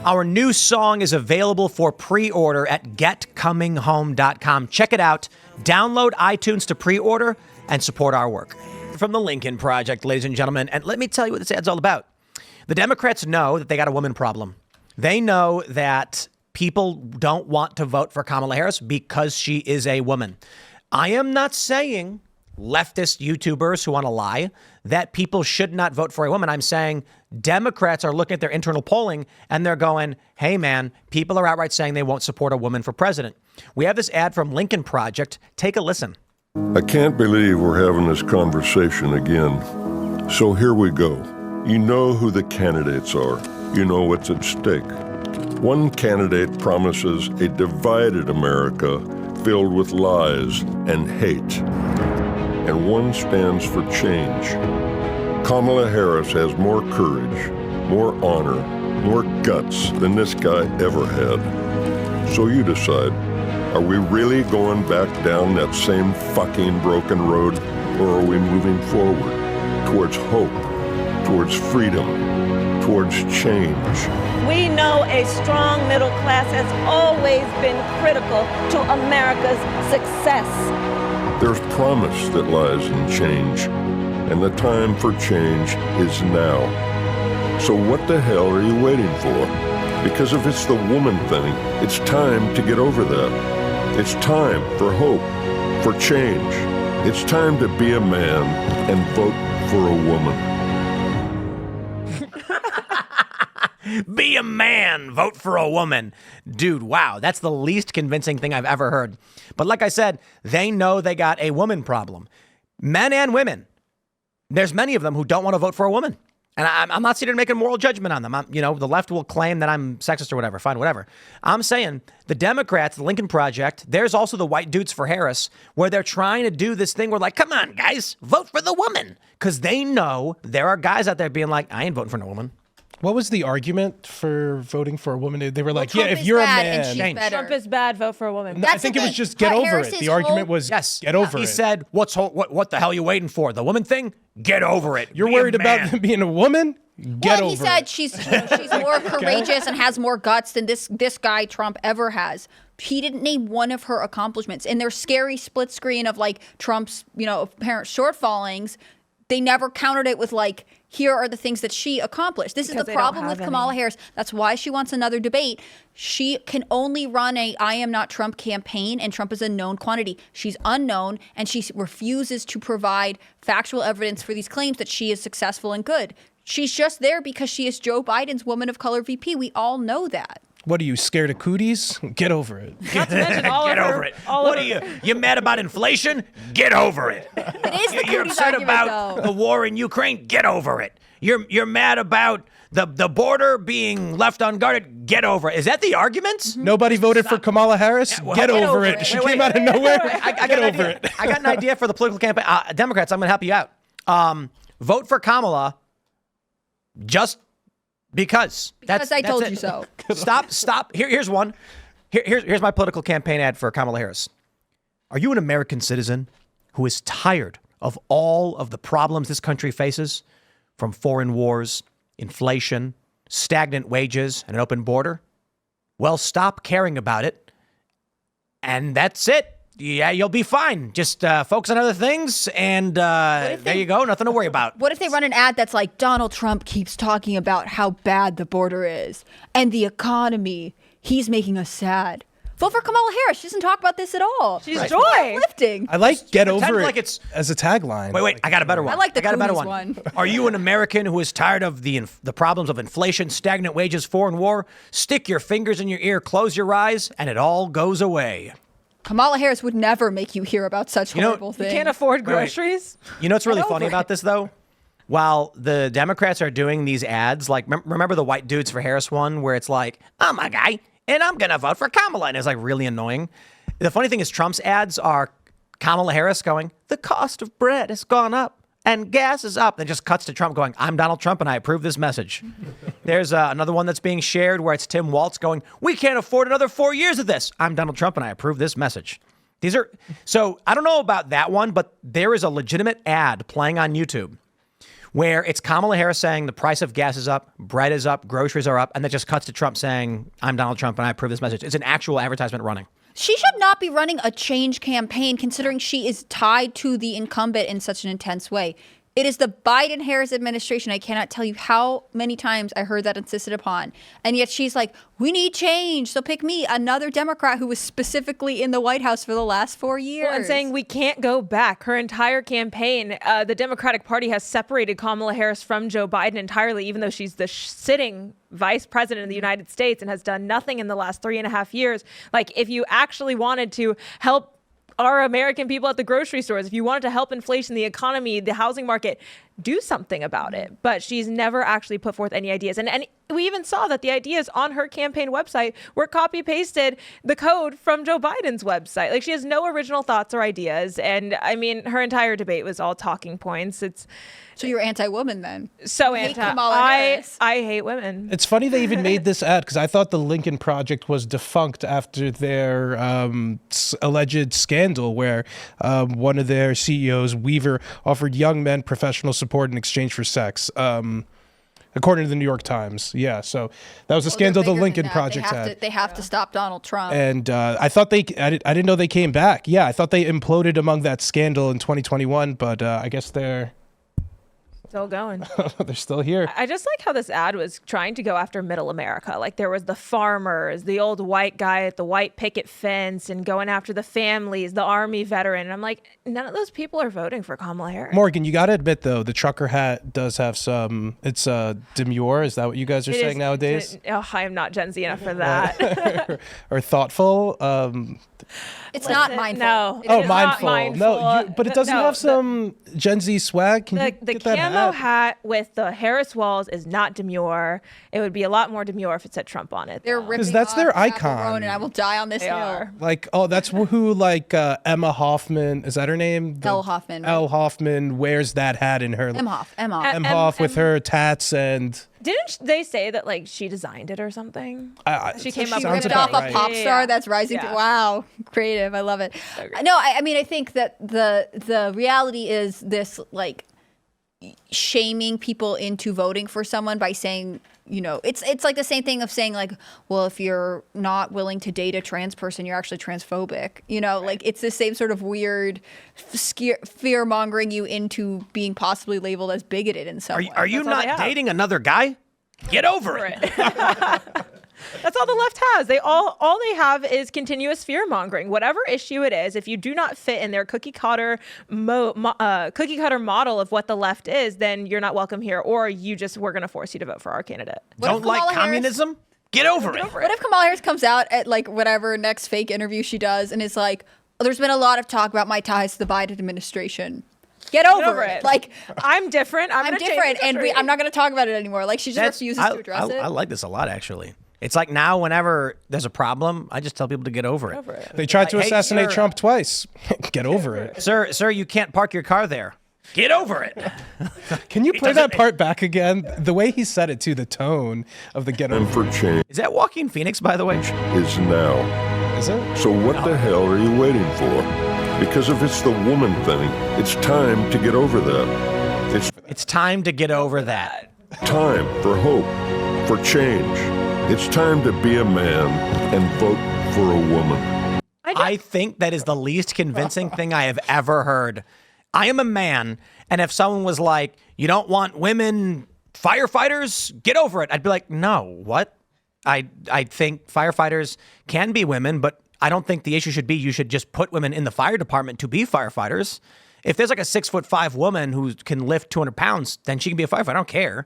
Our new song is available for pre-order at getcominghome.com. Check it out. Download iTunes to pre-order and support our work. From the Lincoln Project, ladies and gentlemen, and let me tell you what this ad's all about. The Democrats know that they got a woman problem. They know that people don't want to vote for Kamala Harris because she is a woman. I am not saying leftist YouTubers who want to lie that people should not vote for a woman. I'm saying Democrats are looking at their internal polling and they're going, hey, man, people are outright saying they won't support a woman for president. We have this ad from Lincoln Project. Take a listen. I can't believe we're having this conversation again. So here we go. You know who the candidates are. You know what's at stake. One candidate promises a divided America filled with lies and hate. And one stands for change. Kamala Harris has more courage, more honor, more guts than this guy ever had. So you decide, are we really going back down that same fucking broken road, or are we moving forward towards hope, towards freedom, towards change? We know a strong middle class has always been critical to America's success. There's promise that lies in change, and the time for change is now. So what the hell are you waiting for? Because if it's the woman thing, it's time to get over that. It's time for hope, for change. It's time to be a man and vote for a woman. Be a man, vote for a woman. Dude, wow, that's the least convincing thing I've ever heard. But like I said, they know they got a woman problem. Men and women. There's many of them who don't want to vote for a woman. And I'm not sitting here making a moral judgment on them. The left will claim that I'm sexist or whatever. Fine, whatever. I'm saying the Democrats, the Lincoln Project, there's also the white dudes for Harris, where they're trying to do this thing where like, come on, guys, vote for the woman. Because they know there are guys out there being like, I ain't voting for no woman. What was the argument for voting for a woman? They were like, Trump yeah, if is you're a bad and man. she's better. Trump is bad, vote for a woman. No, I think it was just get over it. The argument was get over it. He said, what the hell are you waiting for? The woman thing? Get over it. You're worried about them being a woman? Get over it. He said she's more courageous and has more guts than this guy Trump ever has. He didn't name one of her accomplishments. In their scary split screen of like Trump's, apparent shortfallings, they never countered it with like, here are the things that she accomplished. This is the problem with Kamala Harris. That's why she wants another debate. She can only run a I am not Trump campaign, and Trump is a known quantity. She's unknown, and she refuses to provide factual evidence for these claims that she is successful and good. She's just there because she is Joe Biden's woman of color VP. We all know that. What are you, scared of cooties? Get over it. Not to mention all Get of her, over it. all What of are you mad about inflation? Get over it. It is the You're cooties upset argument, about though. the war in Ukraine? Get over it. You're mad about the border being left unguarded? Get over it. Is that the argument? Nobody voted for Kamala Harris? Yeah, well, get over it. She came out of nowhere. I Get over it. I got an idea for the political campaign. Democrats, I'm going to help you out. Vote for Kamala just because. Because I told it. you so. Stop. Here's one. Here's my political campaign ad for Kamala Harris. Are you an American citizen who is tired of all of the problems this country faces, from foreign wars, inflation, stagnant wages, and an open border? Well, stop caring about it, and that's it. Yeah, you'll be fine. Just focus on other things, and there you go. Nothing to worry about. What if they run an ad that's like, Donald Trump keeps talking about how bad the border is and the economy. He's making us sad. Vote for Kamala Harris. She doesn't talk about this at all. She's She's joy. uplifting. I like get pretend over like it it's- as a tagline. Wait, I got a better one. I like the got a better Coonies one. one. Are you an American who is tired of the problems of inflation, stagnant wages, foreign war? Stick your fingers in your ear, close your eyes, and it all goes away. Kamala Harris would never make you hear about such horrible You things. can't afford wait. groceries? You know what's really Get funny over about this, though? While the Democrats are doing these ads, like, remember the white dudes for Harris one, where it's like, I'm a guy, and I'm going to vote for Kamala, and it's like really annoying. The funny thing is Trump's ads are Kamala Harris going, the cost of bread has gone up and gas is up. And it just cuts to Trump going, I'm Donald Trump and I approve this message. There's another one that's being shared where it's Tim Walz going, we can't afford another 4 years of this. I'm Donald Trump and I approve this message. So I don't know about that one, but there is a legitimate ad playing on YouTube where it's Kamala Harris saying the price of gas is up, bread is up, groceries are up, and that just cuts to Trump saying, I'm Donald Trump and I approve this message. It's an actual advertisement running. She should not be running a change campaign considering she is tied to the incumbent in such an intense way. It is the Biden-Harris administration. I cannot tell you how many times I heard that insisted upon. And yet she's like, we need change, so pick me, another Democrat who was specifically in the White House for the last 4 years. Well, and saying we can't go back. Her entire campaign, the Democratic Party has separated Kamala Harris from Joe Biden entirely, even though she's the sitting vice president of the United States and has done nothing in the last 3.5 years. Like, if you actually wanted to help our American people at the grocery stores, if you wanted to help inflation, the economy, the housing market, do something about it. But she's never actually put forth any ideas. And we even saw that the ideas on her campaign website were copy pasted the code from Joe Biden's website. Like, she has no original thoughts or ideas. And I mean, her entire debate was all talking points. So you're anti-woman then? So hate anti. Kamala Harris. I hate women. It's funny they even made this ad because I thought the Lincoln Project was defunct after their alleged scandal where one of their CEOs, Weaver, offered young men professional support in exchange for sex. According to the New York Times. Yeah, so that was a scandal the Lincoln Project had. They have to stop Donald Trump. And I thought I didn't know they came back. Yeah, I thought they imploded among that scandal in 2021, but I guess they're Still going. they're still here. I just like how this ad was trying to go after middle America. Like, there was the farmers, the old white guy at the white picket fence, and going after the families, the Army veteran. And I'm like, none of those people are voting for Kamala Harris. Morgan, you got to admit, though, the trucker hat does have some, it's demure. Is that what you guys are saying nowadays? I am not Gen Z enough for that. Or thoughtful? It's not mindful. No. It's just mindful. not mindful. But it doesn't have some Gen Z swag. Can you The get that camo hat? hat with the Harris walls is not demure. It would be a lot more demure if it said Trump on it. They're though. ripping that's off their Chaperone icon. and I will die on this They hill. are. Like, oh, that's who like Emma Hoffman, is that her name? Elle Hoffman, right? Elle Hoffman wears that hat in her. Emhoff. M. Hoff with her tats and. Didn't they say that, like, she designed it or something? She came up She with ripped it. off about a pop right. star that's rising to, Yeah. wow, creative. I love it. great. No, I mean, I think that the reality is this, like, shaming people into voting for someone by saying, you know, it's like the same thing of saying, like, well, if you're not willing to date a trans person, you're actually transphobic. You know, like, it's the same sort of weird fear mongering you into being possibly labeled as bigoted in some way. Are you That's all they not have. dating another guy? Get over it. That's all the left has. All they have is continuous fear mongering. Whatever issue it is, if you do not fit in their cookie cutter model of what the left is, then you're not welcome here, or we're going to force you to vote for our candidate. Don't like Kamala Harris- communism? Get over it. What if Kamala Harris comes out at, like, whatever next fake interview she does and is like, oh, there's been a lot of talk about my ties to the Biden administration. Get over it. Like, I'm different. I'm different, and I'm not going to talk about it anymore. Like, she just refuses to address it. I like this a lot, actually. It's like now, whenever there's a problem, I just tell people to get over it. They tried to Like, hey, assassinate sir. Trump twice. Get over it. Sir, you can't park your car there. Get over it. Can you play that part back again? The way he said it, too, the tone of the get And over for change Is that Joaquin Phoenix, by the way? is now. it. Is it? So what the hell are you waiting for? Because if it's the woman thing, it's time to get over that. It's It's time to get over that. time for hope, for change. It's time to be a man and vote for a woman. I think that is the least convincing thing I have ever heard. I am a man, and if someone was like, you don't want women firefighters, get over it, I'd be like, no, what? I think firefighters can be women, but I don't think the issue should be you should just put women in the fire department to be firefighters. If there's like a 6'5" woman who can lift 200 pounds, then she can be a firefighter. I don't care.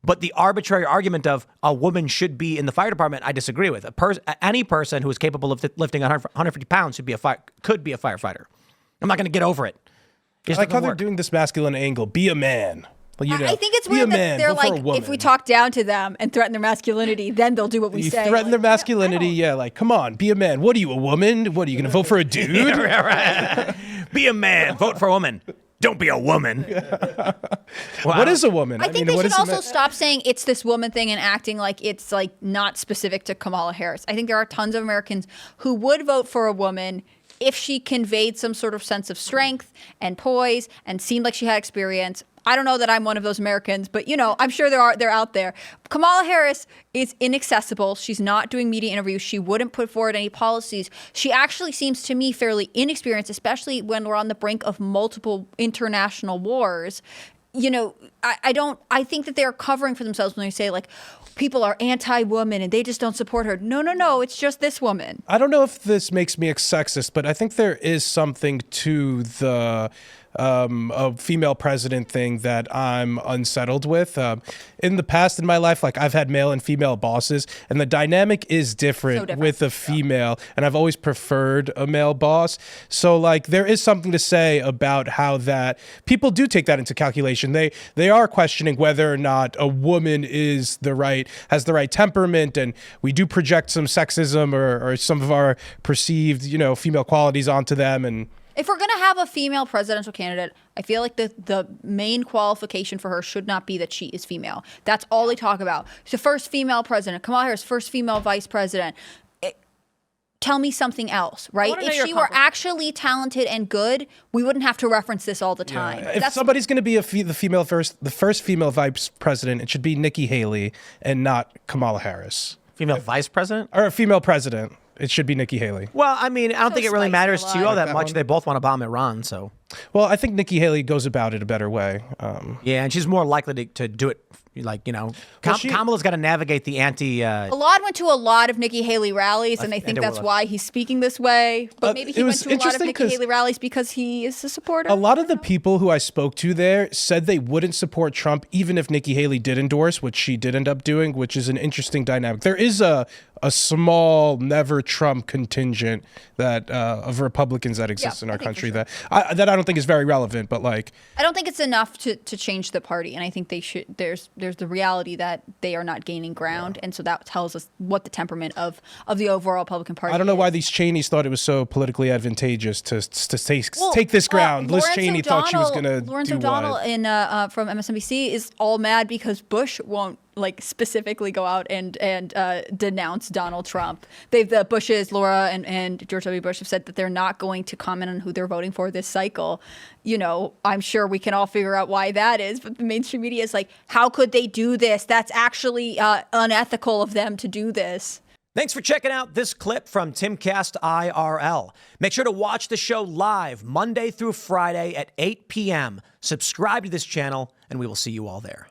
But the arbitrary argument of a woman should be in the fire department, I disagree with. Any person who is capable of lifting 150 pounds could be a firefighter. I'm not going to get over it. I like how they're doing this masculine angle. Be a man. Well, you know, I think it's be a weird that man, they're vote for a like, woman. if we talk down to them and threaten their masculinity, then they'll do what we You say. threaten Like, their masculinity, yeah, like, come on, be a man. What are you, a woman? What, are you going to vote for a dude? Be a man. Vote for a woman. Don't be a woman. What is a woman? I think mean, what they should is a also man? stop saying it's this woman thing and acting like it's, like, not specific to Kamala Harris. I think there are tons of Americans who would vote for a woman if she conveyed some sort of sense of strength and poise and seemed like she had experience. I don't know that I'm one of those Americans, but I'm sure they're out there. Kamala Harris is inaccessible. She's not doing media interviews. She wouldn't put forward any policies. She actually seems to me fairly inexperienced, especially when we're on the brink of multiple international wars. I think that they're covering for themselves when they say like people are anti-woman and they just don't support her. No, it's just this woman. I don't know if this makes me a sexist, but I think there is something to the a female president thing that I'm unsettled with. In the past in my life, like I've had male and female bosses, and the dynamic is different with a female, and I've always preferred a male boss. So like there is something to say about how that people do take that into calculation. They are questioning whether or not a woman has the right temperament, and we do project some sexism or some of our perceived, female qualities onto them. And if we're going to have a female presidential candidate, I feel like the main qualification for her should not be that she is female. That's all they talk about. She's the first female president. Kamala Harris, first female vice president. Tell me something else, right? If she were actually talented and good, we wouldn't have to reference this all the time. Yeah. If somebody's going to be the first female vice president, it should be Nikki Haley and not Kamala Harris. Female vice president? Or a female president. It should be Nikki Haley. Well, I mean, I don't think it really matters to you all that much. They both want to bomb Iran, so. Well, I think Nikki Haley goes about it a better way. Yeah, and she's more likely to do it, Kamala's got to navigate the Elad went to a lot of Nikki Haley rallies, and I think that's why he's speaking this way. But maybe he went to a lot of Nikki Haley rallies because he is a supporter. A lot of the people who I spoke to there said they wouldn't support Trump even if Nikki Haley did endorse, which she did end up doing, which is an interesting dynamic. There is a small never Trump contingent that of Republicans that exists in our country that I don't think is very relevant, but like I don't think it's enough to change the party, and I think they should. There's the reality that they are not gaining ground, and so that tells us what the temperament of the overall Republican Party. I don't know why these Cheneys thought it was so politically advantageous to take this ground. Liz Cheney thought she was going to do Lawrence O'Donnell from MSNBC is all mad because Bush won't specifically go out and denounce Donald Trump. The Bushes, Laura and George W. Bush have said that they're not going to comment on who they're voting for this cycle. I'm sure we can all figure out why that is, but the mainstream media is like, how could they do this? That's actually unethical of them to do this. Thanks for checking out this clip from Timcast IRL. Make sure to watch the show live Monday through Friday at 8 p.m. Subscribe to this channel, and we will see you all there.